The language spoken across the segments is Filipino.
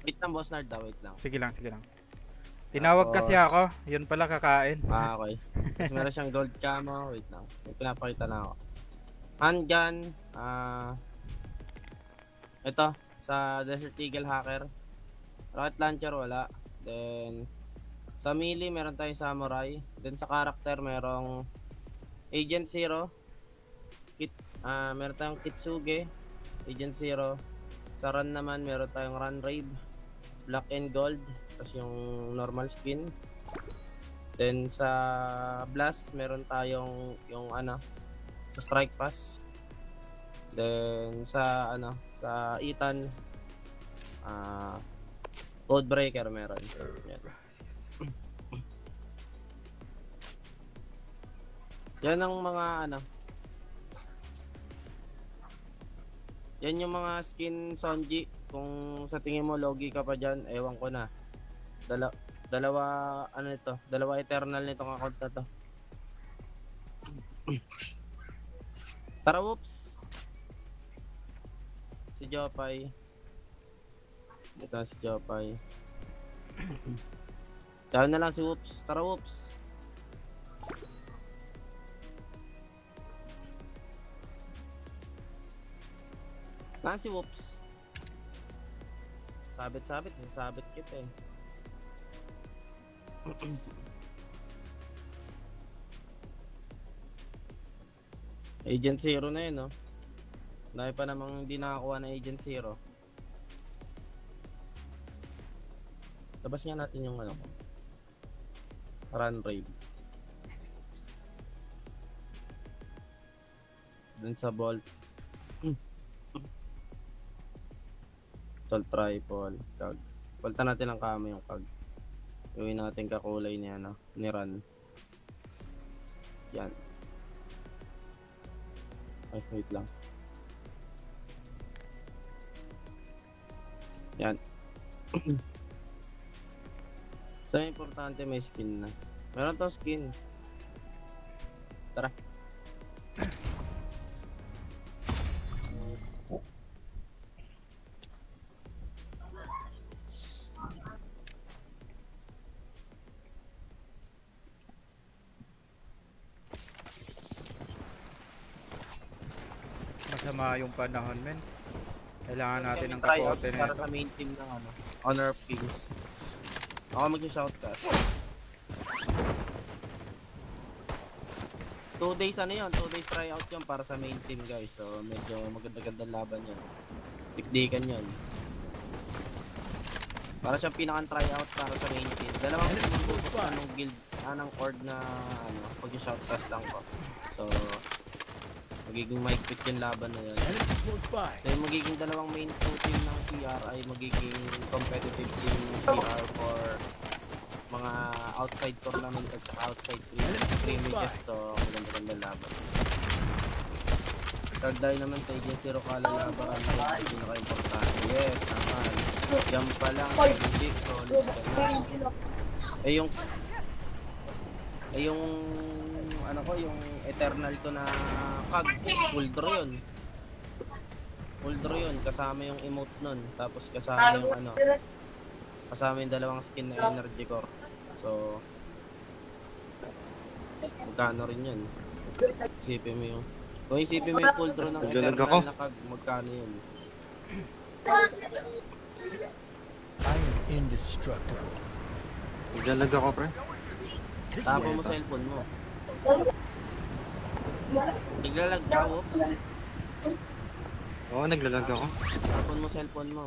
Wait lang, boss Nard, wait lang. Sige lang, sige lang. Tinawag kasi ako. Yun pala kakain. Okay. Tapos meron siyang gold camo. Wait lang. May pinapakita na ako. Handgun. Ito. Sa Desert Eagle Hacker. Rocket launcher wala. Then sa melee meron tayong samurai. Then sa character merong Agent Zero. Meron tayong Kitsuge. Agent Zero. Sa run naman meron tayong Run Rave. Black and Gold. Tapos yung normal skin. Then sa Blast meron tayong yung sa Strike Pass. Then sa sa Ethan Codebreaker meron. Yan. Yan ang mga yan yung mga skin Sonji. Kung sa tingin mo logi ka pa dyan, ewan ko na. Dalawa eternal nitong account na to. Tara, whoops. Si Jopay. Ito si Jopay. Saan na lang si whoops. Tara, whoops. Si whoops. Sabit-sabit, sasabit kita eh. Agent Zero na yun, no? Dahil pa namang hindi nakakuha ng Agent Zero. Labas nga natin yung Run Raid. Dun sa Bolt. Assault Rifle. Kag. Palta natin ang kamo yung kag. Gawin natin kakulay niya, ni Run. Yan. Ay, wait lang. Yan. So, importante may skin na. Meron to skin. Tara. Masama yung panahon, men. Kailangan natin ng tryouts kapote para nito. sa main team ng Honor of Kings. Ako mag-shoutcast. 2 days 2 days tryout yun para sa main team, guys. So medyo maganda-gandang laban yun. Tikdikan yun. Para siyang pinakang tryout para sa main team. Dalawang ng guild, ng cord na pag-shoutcast lang ko. So magiging mahigpit yung laban na yun. So yung magiging dalawang main team ng CR ay magiging competitive team CR for mga outside tournament at outside scrimmages. So maganda-gandang laban. Third die naman kay Agent Zero kalalabaran na yung pinaka-importante. Yes, naman. Diyan pa lang, big solid ka na. yung yung eternal ko na kag, full draw yun. Full draw yun, kasama yung emote nun. Tapos kasama yung kasama yung dalawang skin na energy core. So magkano rin yun? Isipin mo yung kung isipin mo yung full draw ng eternal na kag, magkano yun? I'm indestructible. Naglalag ako, pre. Tapo mo cellphone mo. Naglalag ka, whoops. Oo, naglalag ako. Tapon mo cellphone mo.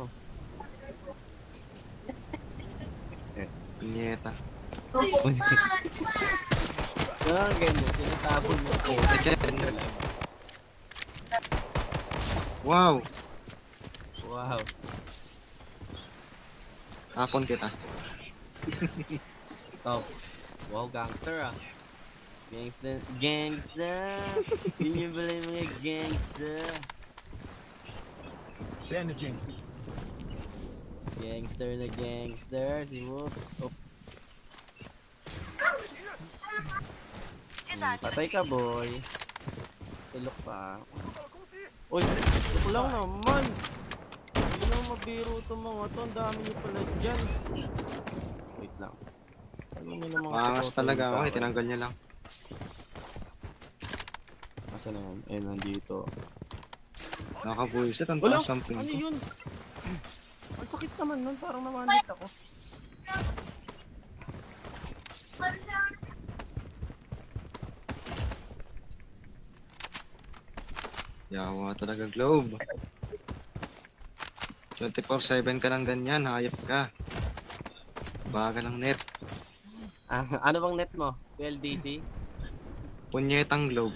Nyeta. Ganyan, tinatapon mo po. Wow! Wow. Tapon kita. Oh. Wow, gangster Gangster. Yun yung pala yung mga gangster. Bandaging. Gangster na gangster. Si Whoops. Oh. Patay ka, boy. Tulok pa. Uy, tulok lang naman. Hindi naman mabiro itong mga to. Ang dami nyo pala dyan. Wait lang. Ano nyo namang Maangas tutuloy talaga sa ako eh, akin? tinanggal niya lang. Asan na yan? Ayun, nandito. Nakabuisit, ang Wala! taas ng ping Ano ko. yun? Ang sakit naman nun. Parang namanit ako. Yawa talaga, Globe. 24/7 ka lang ganyan, hayop ka. Bagal ang net. Ah, ano bang net mo? PLDC? Punyetang Globe.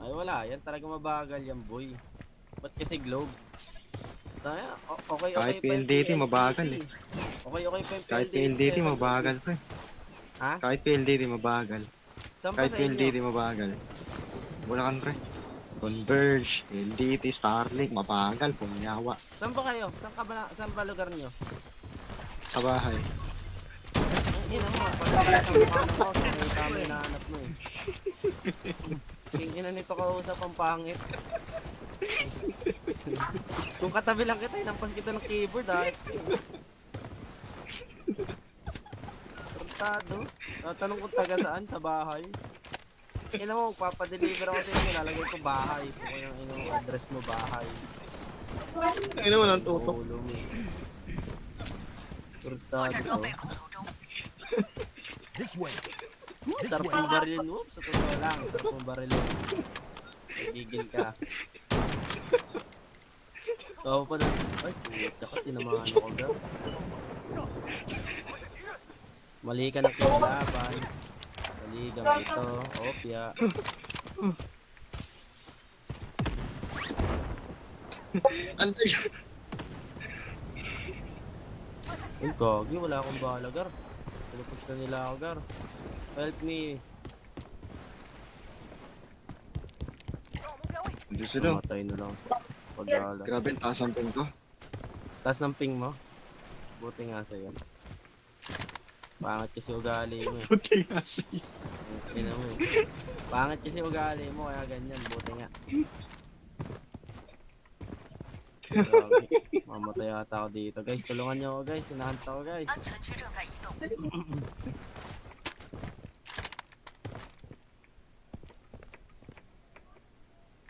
Ay wala, yan talaga mabagal yan boy. Ba't kasi globe? Okay, Kahit pa yung PLDT, mabagal eh. Okay pa yung Kahit PLDT. PLDT, mabagal pre. Ha? Kahit PLDT, mabagal. Saan pa Kahit sa inyo? PLDT, mabagal. Bulacan pre. Converge, PLDT, Starlink, mabagal, punyawa. Saan ba kayo? Saan ba lugar nyo? Sa bahay. Ang ina mo, pagkakita sa mukha ng mouse, may tama hinahanap mo eh. King ina nito kausap ang pangit. Kung katabi lang kita, inampas kita ng keyboard ha. Tartado. Tatanong kung taga saan sa bahay. Ina mo, papadeliver ako sa inyo, lalagay ko bahay. Kung yung inong address mo bahay. Ano mo ng tutok? Ulo mo. Tartado to. This way. Sarap yung barilin. Oops, sa totoo lang. Sarap yung barilin. Gigil ka. Tawa pa na. Ay, puta ka, tinamaan ako daw. Mali ka na kinalaban. Mali kang ito. Opya. Ano yun? Uy, kagi. Wala akong bahala, Gar. Pinupush na nila ako, Gar. Help me. Hindi sila. Mamatay na lang. Pag-ala. Grabe, ang taas ang ping ko. Taas ng ping mo. Buti nga sa'yo. Pangit kasi ugali mo eh. Puti nga siya. Ina mo eh. Pangit kasi ugali mo kaya ganyan. Buti nga. Grabe. Mamatay ata ako dito. Guys, tulungan nyo ako guys. Sinahant ako guys.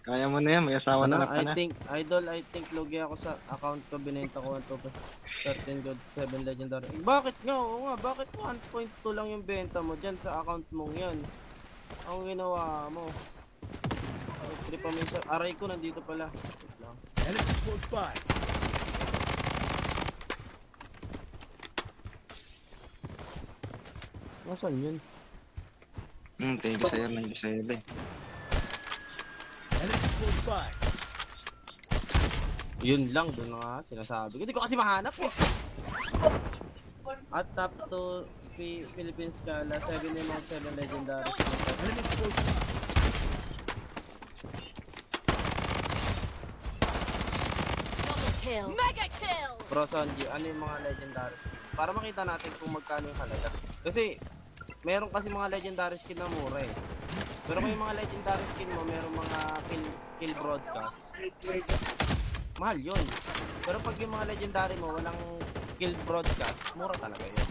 Kaya mo na yan, may asawa na Ano, ka na. I think logi ako sa account ko. Binenta ko 13 gold 7 legendary. Bakit nga? Oo nga, bakit 1.2 lang yung benta mo dyan sa account mong yan? Ang ginawa mo. Trip mo isa. Aray ko nandito pala. Wait lang. Enemy close by. Nasaan yun? Thank you sa'yo, 97. Enemy close by. Yun lang, doon na nga sinasabi ko. Hindi ko kasi mahanap eh. At top to Philippines Scala, 7 amount 7 legendary. Enemy close by. Kill. Mega kill. Pro Sanji, ano yung mga legendary skin? Para makita natin kung magkano yung halaga. Kasi, meron kasi mga legendary skin na mura eh. Pero kung yung mga legendary skin mo, meron mga kill broadcast. Mahal yun. Pero pag yung mga legendary mo, walang kill broadcast, mura talaga yun.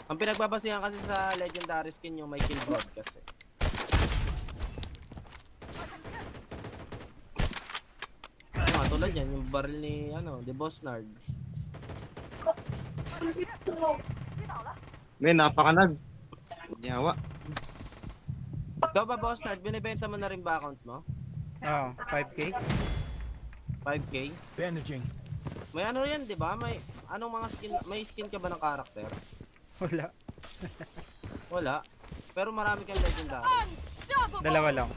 Ang pinagbabasihan kasi sa legendary skin yung may kill broadcast eh. Tulad yan, yung baril ni, The Boss Nard. May napakalag. Punyawa. Ikaw ba, Boss Nard, binibenta mo na rin ba account mo? Oo, 5K. 5K? Bandaging. May ano yan, di ba? May, anong mga skin, may skin ka ba ng character? Wala. Wala. Pero marami kang legendary. Unstoppable. Dalawa lang.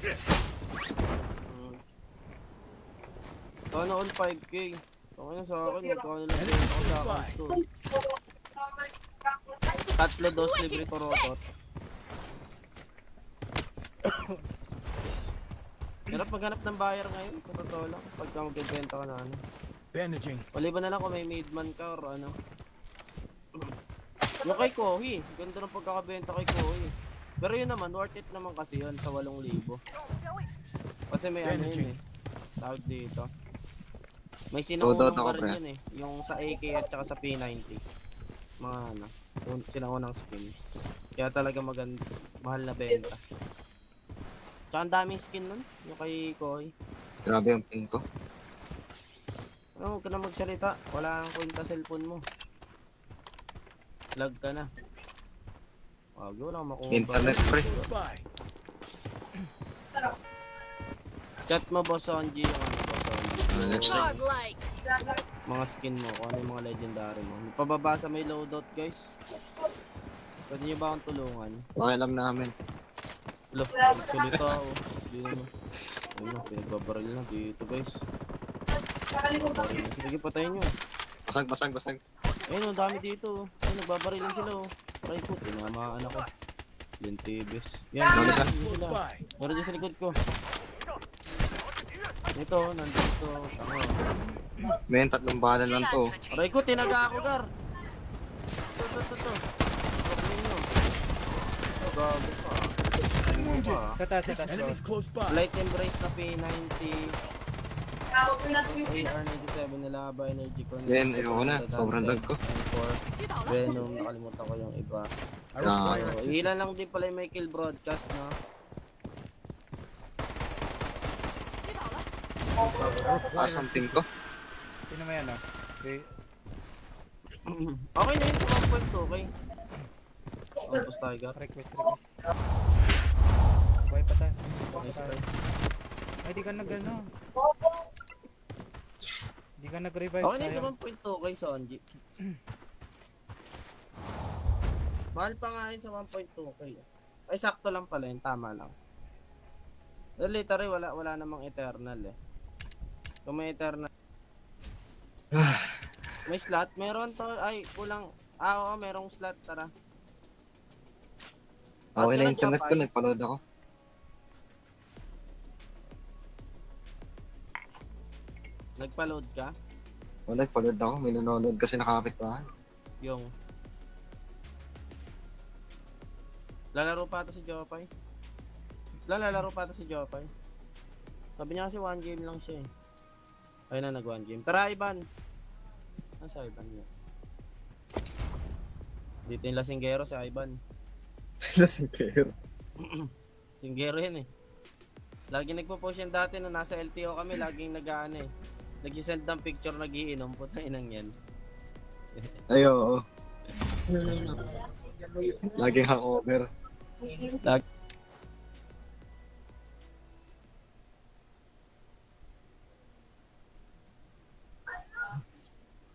Sana all 5K. Okay na sa akin, magkano lang din ako sa account ko. Tatlo dos libre ko rotot. Hirap maghanap ng buyer ngayon, sa totoo lang. Pagka magbibenta ka na ano. Bandaging. Maliban na lang kung may midman ka or ano. Yung kay Kohi, ganda ng pagkakabenta kay Kohi. Pero yun naman, worth it naman kasi yun sa 8,000. Kasi may ano yun eh. tawag dito. May Dodot sinuunang ako, pa rin pre. yun eh. Yung sa AK at saka sa P90. Mga ano, sinaunang skin. Kaya talaga maganda, mahal na benta. Tsaka ang daming skin nun, yung kay Koy. Grabe yung pin ko. Ano, huwag ka na magsalita. Wala kang kwenta cellphone mo. Lag ka na. Wag, wala kang makuha. Internet, pre. Close by. Chat mo, Boss Onji, yung ano, Boss Onji. Left side. Godlike. Mga skin mo, kung ano yung mga legendary mo. May pababasa may loadout, guys. Pwede nyo ba akong tulungan? Okay lang namin. Look, salita ako. Hindi naman. Ano, pinagbabaril na dito, guys. Baril na. Sige, patayin nyo. Basag, basag, basag. Ayun, ang dami dito. Ayun, nagbabarilan sila, oh. Try ko, tinamaan ako. Lintibis. Yan, Ano isa? yan Close sila. by. Meron din sa likod ko. Ito, nandito. Tanga. Men, 3 bala lang to. Aray ko, tinaga ako, Gar. Ito. Problema nyo. Ito, gago pa. Ano pa? Sa taas, sa taas. Enemies close by. Light Embrace na P90. AR97 na Lava Energy Cornet. Men, ayoko na. Sobrang lag ko. M4. Venom, nakalimutan ko yung iba. I require So, assistance. ilan lang din pala yung may kill broadcast, no? Taas ang pin ko. Sino mo yan, oh? Okay. Okay na yun sa 1.2, okay? Campus Tiger. Request. Buhay pa tayo. Nice try. Ay, di ka nag-ano. Di ka nag-revive Okay na yun tayo. sa 1.2, okay, Sonji. Mahal pa nga yun sa 1.2, okay. Ay, sakto lang pala yun, tama lang. Pero literally, wala namang eternal eh. Kung may eternal... May slot? Meron to. Ay, kulang. Oo, merong slot. Tara. Okay na internet ko, nagpanood ako. Nagpa-load ka? O, nagpanood ako. May nanonood kasi nakakapit pa. Yung... Lalaro pa ito si Jopay. Lalaro pa ito si Jopay. Sabi niya kasi 1 game lang siya eh. Ayun na, nag 1 game. Tara, Ivan! Nasa Ivan niya. Dito yung lasinggero si Ivan. Sila si Kero. Singgero yan eh. Lagi nagpo-post yan dati na nasa LTO kami, laging nag-ano eh. Nag-send ng picture nagiinom, puta inang yan. Ay, oo. Laging hangover.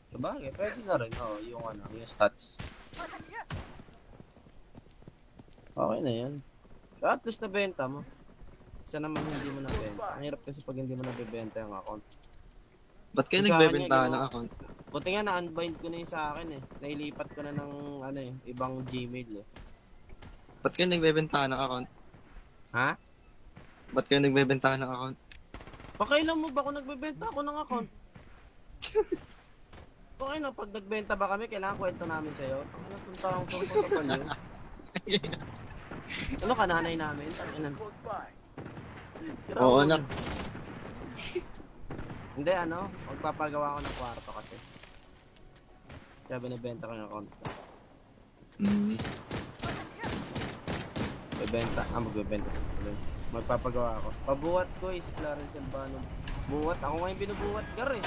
Sabagay, pwede na rin, oh, yung ano, yung stats. Okay na yan. At least nabenta mo. Isa naman hindi mo nabenta. Ang hirap kasi pag hindi mo nabibenta yung account. Ba't kayo Sa nagbebentahan kanya, ng account? Buti nga na-unbind ko na yung sa akin eh. Nailipat ko na ng ano eh, ibang Gmail eh. Ba't kayo nagbebentahan ng account? Ha? Ba't kayo nagbebentahan ng account? Pakailan mo ba kung nagbebenta ako ng account? Okay na, pag nagbenta ba kami, kailangan kwento namin sa'yo. Ang alam kong taong pagpapal yun. Ano ka, nanay namin? Tanginan. Close by. Sira Oo, ulo. anak. Hindi, ano, magpapagawa ko ng kwarto kasi. Kaya binibenta ko yung account. Magbebenta. Magpapagawa ako. Pabuhat ko is Clarence Albano. Buhat? Ako ngayon binubuhat gar eh.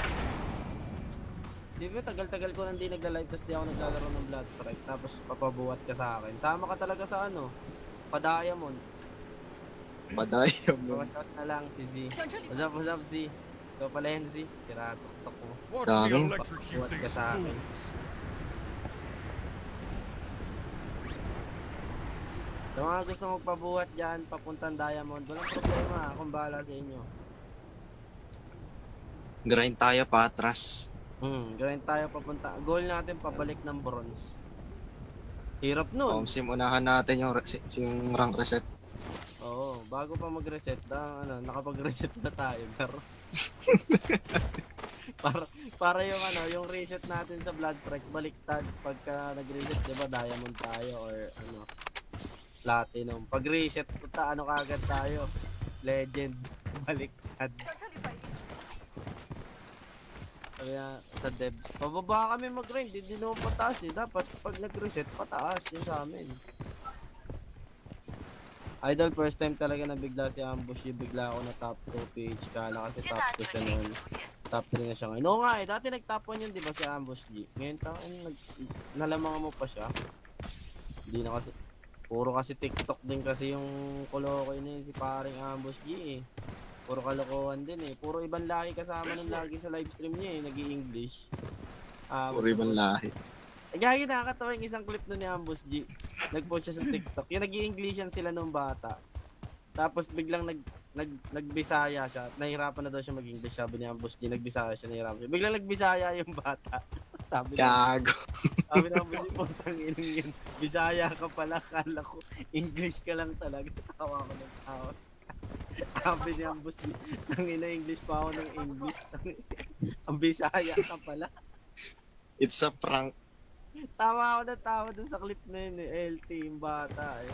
Di ba, tagal-tagal ko nang di nagla-live tapos di ako naglalaro ng Bloodstrike tapos papabuhat ka sa akin. Sama ka talaga sa ano, pa-diamond. Padayam mo. Shot na lang si Z. What's up Z? Ikaw pala yan Z. Sira tuktok mo. Watch Dami. me electrocute Buhat ka these sa akin. fools. Sa mga gusto magpabuhat dyan, papuntang Diamond, walang problema. Akong bahala sa inyo. Grind tayo patras. Grind tayo papunta. Goal natin pabalik ng bronze. Hirap nun. Sim, unahan natin yung, yung rank reset. Oo, bago pa mag-reset, nakapag-reset na tayo. Pero para yung yung reset natin sa Bloodstrike baliktad pagka nag-reset, 'di ba, diamond tayo or platinum. Pag reset puta kagad tayo. Legend baliktad. Kaya sa devs, pababa kami mag-grind, hindi naman pataas eh. Dapat pag nag-reset, pataas yun sa amin. Idol, first time talaga na bigla si Ambush yung bigla ako na top 2 page. Kala kasi top 2 siya noon. Top 3 na siya ngayon. Oo nga eh, dati nag-top 1 yun di ba si Ambush G? Ngayon nalamang mo pa siya. Hindi na kasi, puro kasi TikTok din kasi yung kolokoy na yun si paring Ambush G eh. Puro kalokohan din eh. Puro ibang lahi kasama nun lagi sa livestream niya eh, nag-i-English. Puro ibang lahi. Gagi, nakakatawa yung isang clip nun ni Ambush G. Nag-post siya sa TikTok. Yung nag-i-Englishan sila nung bata. Tapos biglang nagbisaya siya. Nahirapan na daw siya mag-English. Sabi ni Ambush G, nagbisaya siya, nahirapan siya. Biglang nagbisaya yung bata. Sabi Gago. ni Ambush G, puntang inong yun. Bisaya ka pala, kala ko. English ka lang talaga. Tawa ko ng tawa. Sabi ni Ambush G, tangina English pa ako ng English. Ang bisaya ka pala. It's a prank. Tawa ako na tawa dun sa clip na yun eh, LT yung bata eh.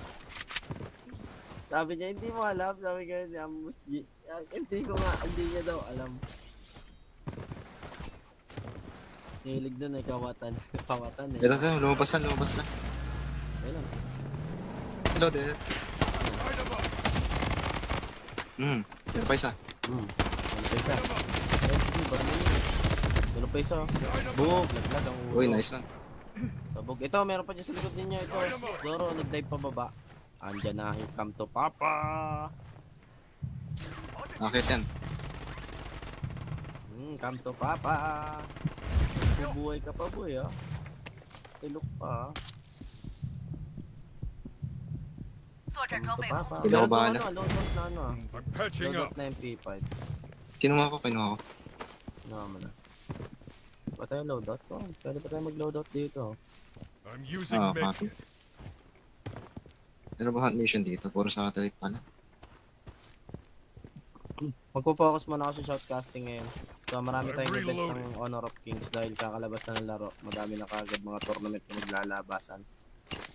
Sabi niya, hindi mo alam, sabi ko ni Ambush G. Hindi ko nga, hindi niya daw alam. Hilig dun ay kawatan. Kawatan eh. Ito, lumabas na. Ayun. Hello there. Meron pa isa. Ano pa isa? Bug, laglag ang ulo. Uy, nice one. Sabog. Ito, meron pa dyan sa likod ninyo. Ito, Zoro, nag-dive pa baba. Andyan na, here come to Papa. Bakit yan? Come to Papa. Bubuhay ka pa, boy, ah. Tilok pa, ah. Come to Papa. Hindi ako Meron bahala. doon, loadout na ano, ah. I'm patching Loadout up. na MP5. Kinuha ko. Naman na. Ba tayo loadout ko? Pwede pa tayo mag-loadout dito. I'm using Ah, med copy. Ano ba hunt mission dito? Puro sa katalip pala. Magpo-focus muna ako sa shotcasting ngayon. So marami I'm tayong event reloading. ng Honor of Kings dahil kakalabas na ng laro. Madami na kagad mga tournament na maglalabasan.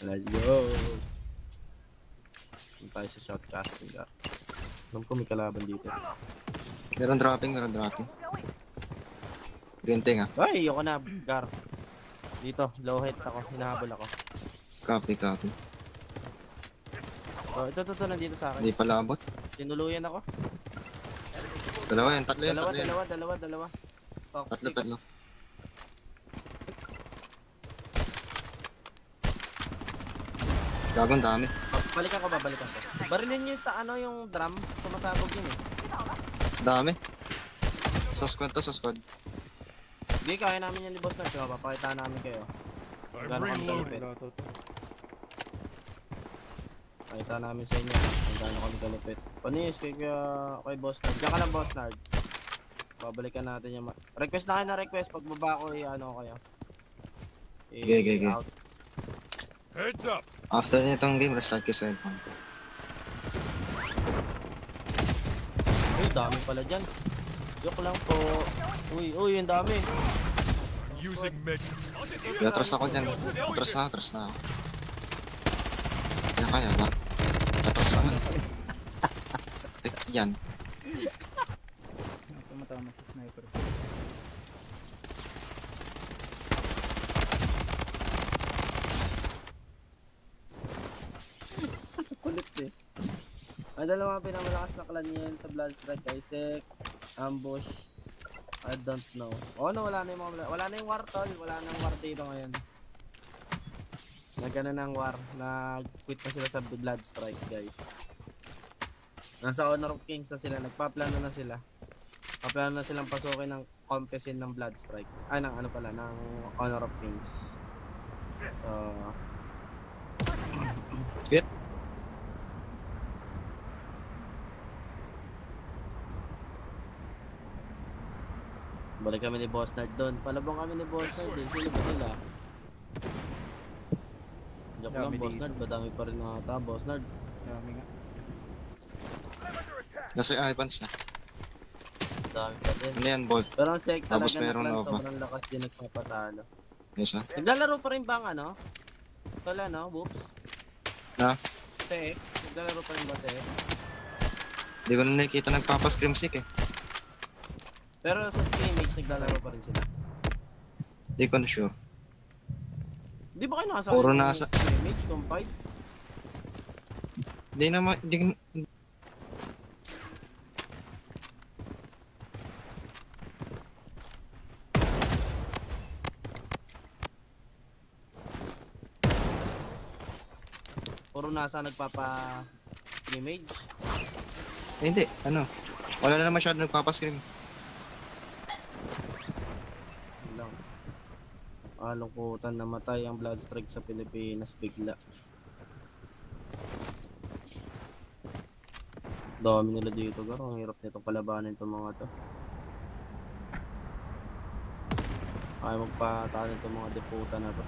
Let's go! Punta tayo sa shotcasting, gar. Alam ko may kalaban dito. Meron dropping. Green thing ah. Ay, ayoko na, gar. Dito, low hit ako. Hinahabol ako. Copy. Oh, ito, nandito sa akin. Hindi pala abot. Tinuluyan ako. Tatlo yan. Dalawa. Tatlo. Gagong dami. Balikan ko. Barilin nyo yung drum. Sumasabog yun eh. Dami. Sa squad. Hindi, kaya namin yan ni Boss Nerd. Papakita namin kayo. I'm Gano'n kami reloading. kalupit. Pakita namin sa inyo kung gano'n kami kalupit. Panis, kay Boss Nerd. Diyan ka lang, Boss Nerd. Babalikan natin yung... Request na kayo na request. Pag baba ko, ano kayo. Okay. Out. Heads up. After nitong game, restart ko sa cellphone. Uy, dami pala dyan. Joke lang po. Uy, yung dami. Using med. Atras ako dyan. Atras na ako. Yan kaya ba? Atras naman. Yan. Tumatama sa sniper. Kulit eh. Ang dalawa pinamalakas na clan yan sa Bloodstrike, Isaac, Ambush, I don't know. Wala na yung war tol, wala na yung war dito ngayon. Nagana ng war, nag-quit na sila sa Bloodstrike, guys. Nasa Honor of Kings na sila, nagpaplano na sila. Paplano na silang pasukin ng Compesin ng Bloodstrike. Ng Honor of Kings. So, Hit. balik kami ni Boss Nerd doon. Palabang kami ni Boss Nerd din. Sino ba sila? Joke lang, Dami Boss dito. Nerd. Madami pa rin mga tao, Boss Nerd. Dami nga. Nasa Evans na. Dami pa din. Ano yan, Bolt? Pero ang sec Tapos talaga na meron clan, Nova. sobrang lakas din nagpapatalo. Yes ha? Naglalaro pa rin bang Wala no? Whoops. Ha? Sec? Naglalaro pa rin ba Sec? Hindi ko na nakikita nagpapascream sick eh. Pero sa scrimmage, naglalaro pa rin sila. Di ko na sure. Di ba kayo nakasali Puro ng nasa- scrimmage, compile? Di naman, di, Puro nasa nagpapa-scrimmage. hindi, ano. Wala na masyado nagpapascream. Yun lang. Alungkutan, namatay ang blood strike sa Pilipinas bigla. Dami nila dito, garo. Ang hirap nitong kalabanin itong mga to. Ay magpatalo itong mga deputa na to.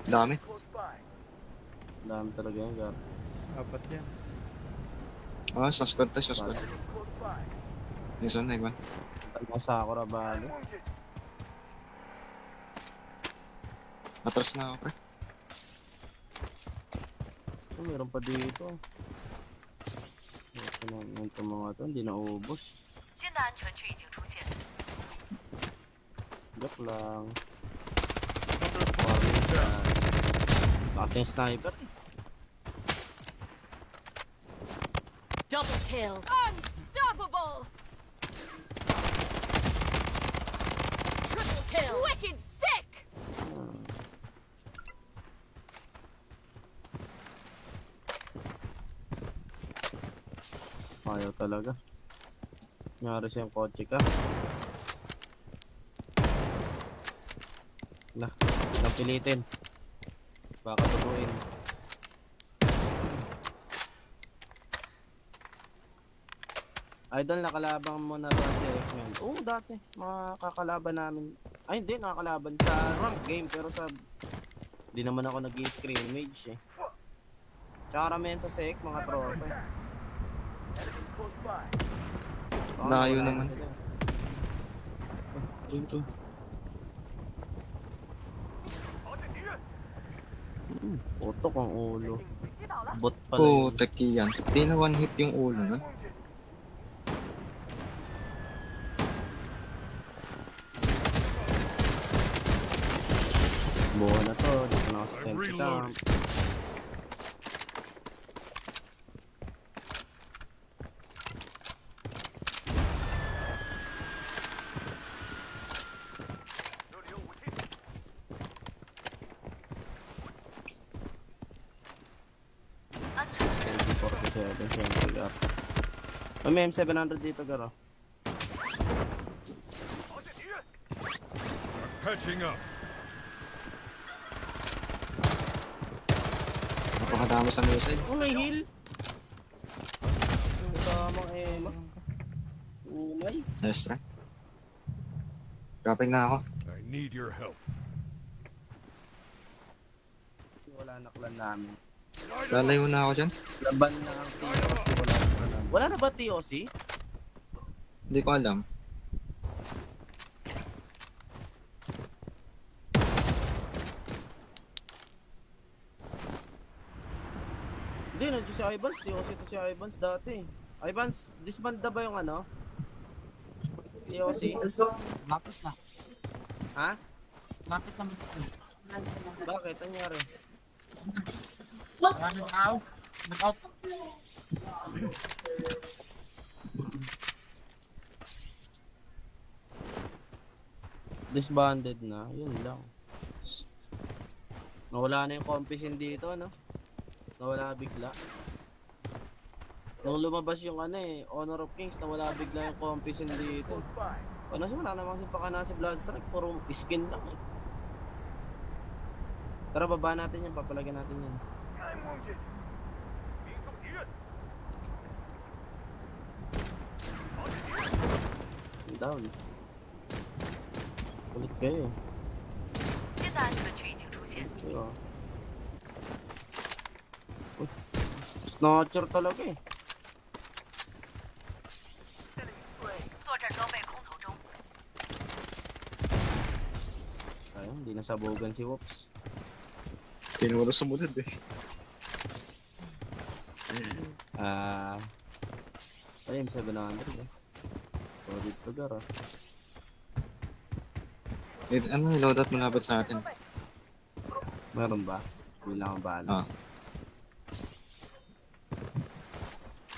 Dami. Dami talaga yan, garo. Apat yan. Ah, sa squad to, sa squad. Isa na, Ivan. Ano Sakura Valley. Atras na ako, pre. Oh, meron pa dito. Ito na itong mga to, hindi naubos. 新的安全区已经出现。 Joke lang. Down. Kasi yung sniper. Double kill. Unstoppable. Triple kill. Wicked sick. Ayaw talaga. Nangyari siyang kotse ka. Nah, nang pilitin. Baka tutuin. Idol, nakalabang mo na ba si X-Men? Oo, dati. Mga kakalaban namin. Ay, hindi. Nakakalaban sa rank game. Pero sa... Di naman ako nag-scrimmage eh. Tsaka karamihan sa SEC, mga tropa eh. Baka Layo nawala na naman. sila. Ayun to. Putok ang ulo. Bot pala yun. Putek yan. Di na one hit yung ulo, no? Buo na to. Dito na ako sa I'm selfie reloading. camp. Selfie 47, syempre gar. May M700 dito garo. Patching up. Napakadami sa message. Oh, may heal. Yung tamang Emma. Umay. Nice try. Dropping na ako. I need your help. Wala na clan namin. Lalayo na ako dyan. Laban na ang TOC. Wala na clan namin. Wala na ba TOC? Hindi ko alam. Hindi, nandiyo si Ivans. TOC to si Ivans dati. Ivans, disband na ba yung ano? TOC? Lapit na. Ha? Lapit na mag-spin. Bakit? Ano nangyari? Maraming tao. Nag-out. Disbanded na. Yun lang. Nawala na yung compisin dito, no? Nawala bigla. Nung lumabas yung ano eh, Honor of Kings, nawala bigla yung compisin dito. Ano siya, wala namang simpaka si Bloodstrike, puro skin lang eh. Tara, baba natin yan, papalagyan natin yan. Down. Kulit kayo eh. 新的安全区已经出现。 Diba? Uy, snatcher talaga eh. 作战装备空投中。 Ayun, Hindi nasabugan si Whoops. Tinuro sumunod eh. Ayun, 700 eh. Solid to gar ah. Eh, ano, loadout malapit sa atin. Meron ba? Bilang ang bala. Ah.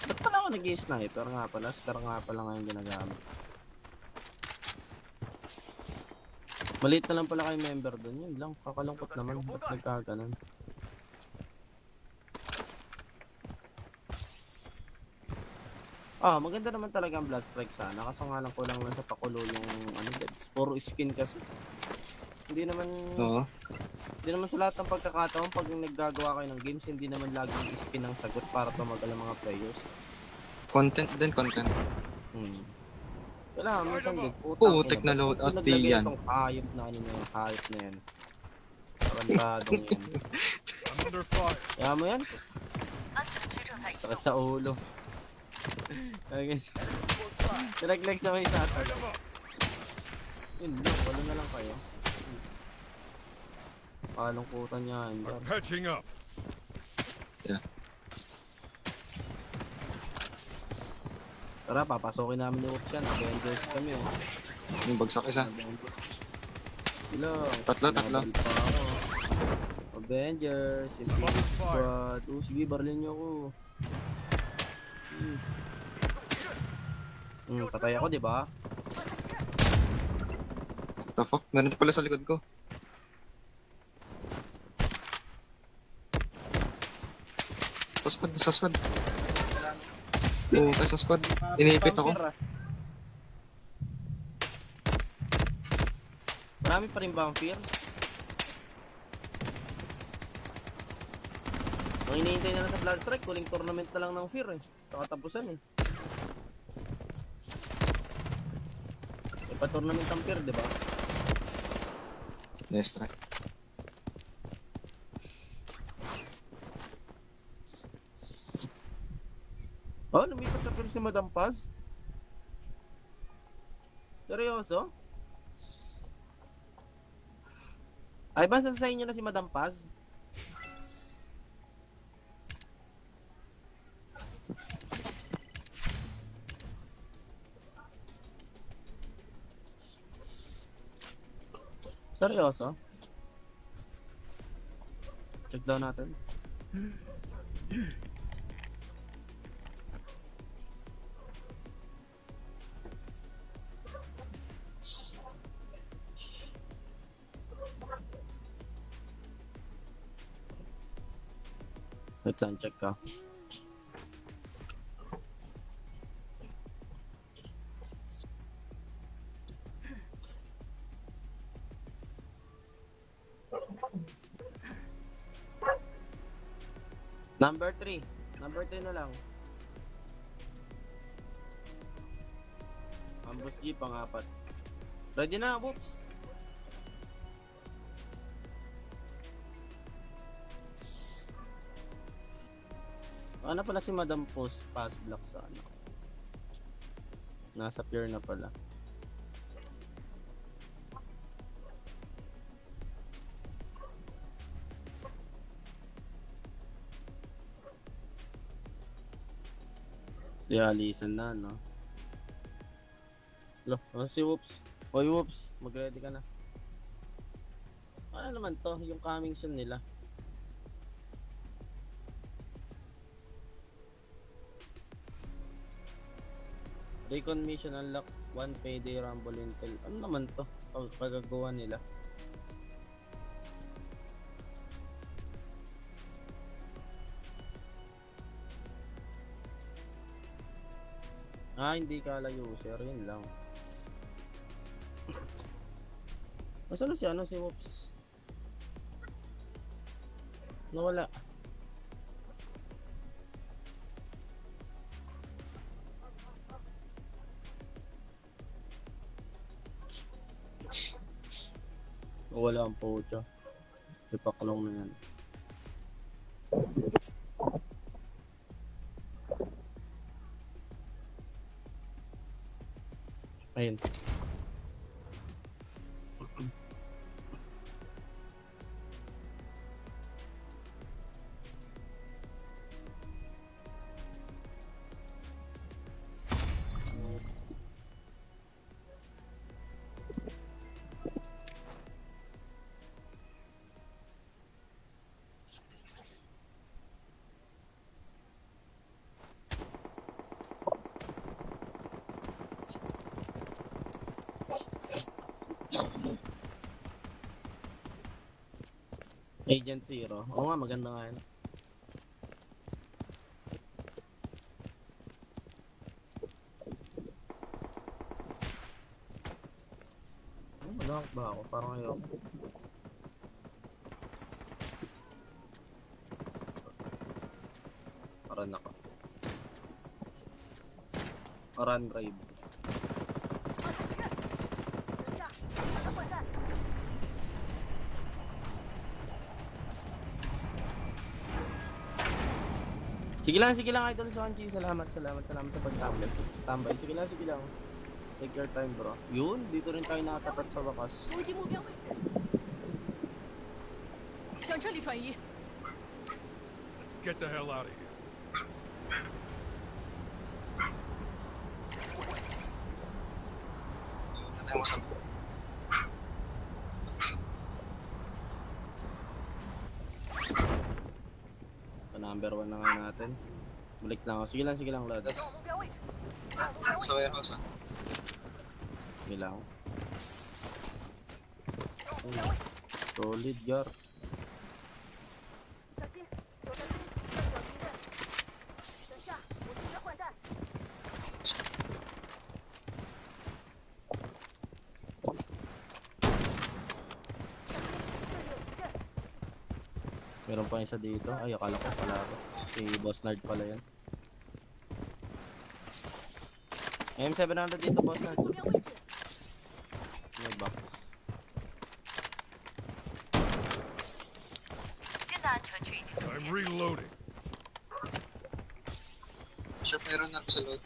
Ba't pala ako nag-i-sniper nga pala? Scar nga pala ngayon ginagamit. Maliit na lang pala kayo member doon. Yun lang, kakalungkot naman. Ba't nagkaganon? Maganda naman talaga ang Blood Strike sana. Kaso nga lang kulang lang sa pakulo yung ano, devs. Puro skin kasi. Hindi naman Oo. Hindi naman sa lahat ng pagkakataon pag naggagawa kayo ng games, hindi naman laging skin ang sagot para tumagal ang mga players. Content din, content. Kailangan minsan din, Putik na loadout, ba't naglagay yan. itong hayop na ano na yun, hayop na yan. Tarantadong yan. I'm under fire. Kaya mo yan, 安全区正在移动 sakit。sa ulo. Kaya guys, nilaglag sa may sasag. Yun lang, wala na lang kayo. Kalungkutan niya, I'm Andar. patching up. Tara, papasokin namin ni Whoops yan. Avengers kami oh. Yung bagsak isa. Ilang? Tatlo. Nabalik pa ako. Avengers, Infinity Squad. Sige, barlin niyo ako. Patay ako, di ba? What the fuck? Meron pala sa likod ko. Sa squad. Oo, tayo sa squad. Inipit ako. Marami pa rin ba ang fear? Ang hinihintay na lang sa Blood Strike, huling tournament na lang ng fear eh. Sa katapusan eh. Pa-tournament ang fear, di ba? Let's try. Lumipat sa fear si Madam Paz? Seryoso? Ay, basta sa inyo na si Madam Paz? Seryoso? Check down natin. Wait lang, check ka. Number 3. Number 3 na lang. Ambush G, pang-apat. Ready na, whoops. Ano pala si Madam Post Pass Block sa ano? Nasa pier na pala. Si Alisan na, no? Si Whoops. Hoy, Whoops. Mag-ready ka na. Ano naman to? Yung coming soon nila. Recon mission unlock 1 payday rumble intel. Ano naman to? Pagagawa nila. Hindi kala user, yun lang. Nasaan si si Whoops? Nawala. Wala ang pocha. Ipakulong na yan. Ayun. Agent Zero. Oo nga, maganda nga yun. Malakot ba ako? Parang ayoko. Paran ako. Paran raid. Sige lang idol Sanji. Salamat sa pagtambay. Tambay. Sige lang. Take your time bro. Yun, dito rin tayo nakatapat sa wakas. 攻击目标位置，向这里转移。 Let's get the hell out of here. Tatay mo sa... Number 1 na nga natin. Balik lang ako. Sige lang Lod. 目标位置， Sa warehouse ah. Sige lang. Solid Gar. 小心，有的兵在小敌人。等下，我直接换弹。 Meron pa isa dito. Ay, akala ko pala ako. Si Boss Nerd pala yan. M700 dito, Boss Nerd. 目标位置， May box. 现在安全区已经 I'm reloading. Siya meron na sa load.